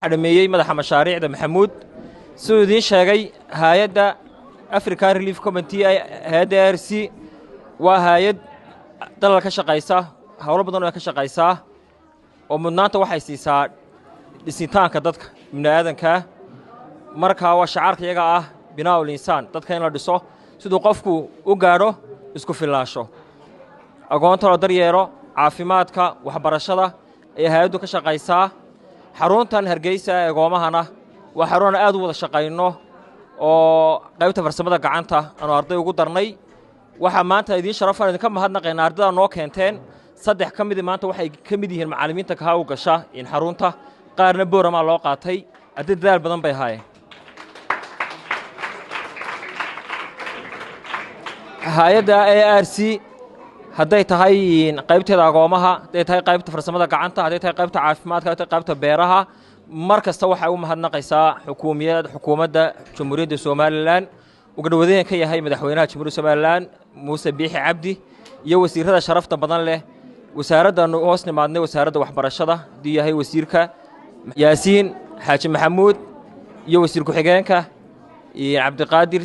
xadmeeyay madaxa mashaariicda Maxamuud sidoo idin sheegay hay'adda African Relief Committee hay'adda ARC waa hay'ad dalal ka shaqeysa hawlo badan oo ka shaqeysa oo mudnaanta waxay siisaa dhisitaanka dadka bini'aadanka marka waa shacaarka iyaga ah binaa'ul insaan dadka in la dhiso sidoo qofku u gaaro isku filaansho agoonta loo daryeelo caafimaadka waxbarashada ee hay'addu ka shaqeysaa xaruntan Hargeysa ee goomahana waa xarun aad u wada shaqeyno oo qaybta farsamada gacanta aan arday ugu darnay waxa maanta idin sharafan idin ka mahadnaqaynaa ardayda noo keenteen saddex ka mid maanta waxay ka mid yihiin macallimiinta ka u gasha in xarunta qaarna boorama loo qaatay arday dadaal badan bay haayeen hay'adda ARC hadday tahay qaybteeda agoomaha hadday tahay qaybta farsamada gacanta hadday tahay qaybta caafimaadka hadday tahay qaybta beeraha markasta waxa uu mahadnaqaysaa xukuumadda Jamhuuriyadda Soomaaliland ugu dhawaadeen ka yahay madaxweynaha Jamhuuriyadda Soomaaliland Muuse Biixi Cabdi iyo wasiirada sharafta badan leh wasaaradda hoos nimaadnay wasaaradda waxbarashada dii yahay wasiirka Yaasiin Xaaji Maxamuud iyo wasiir ku-xigeenka Cabdiqaadir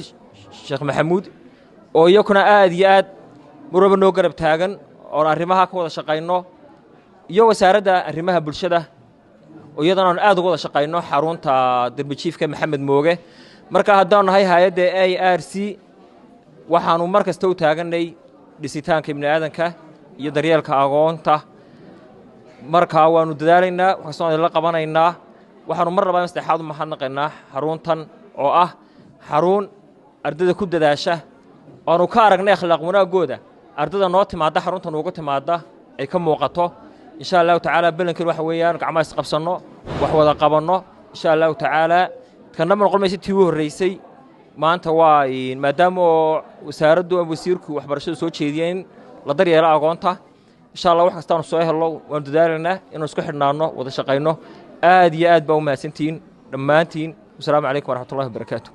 Sheekh Maxamuud oo iyakuna aad iyo aad muraba noo garab taagan oo arrimaha ka wada shaqeyno iyo wasaaradda arrimaha bulshada oo iyadana aad uga wada shaqeyno xarunta darbijiifka Maxamed Mooge marka haddaan nahay hay'adda ARC waxaanu markasta u taaganay dhisitaanka bini'aadanka iyo daryeelka agoonta marka waanu dadaalaynaa waxaan la qabanaynaa waxaanu mar labaad saddexaad u mahadnaqaynaa xaruntan oo ah xarun ardayda ku dadaasha oo ka aragnay akhlaaq wanaagooda ardayda noo timaada xaruntan ugu timaada ay ka muuqato insha Allah ta'ala balankii waxa weeyaan gacmaha is qabsano wax wada qabanno insha Allah ta'ala kana mar qolmaysi tii u horeysay maanta waa maadaama wasaaraddu wasiirku waxbarashada soo jeediyeen la daryeelo agoonta insha Allah wax kasta soo helo waan dadaalnaa inuu isku xidhnaano wada shaqeyno aad iyo aad baa u mahadsantiin dhammaantiin assalaamu calaykum wa rahmatullahi wa barakaatuh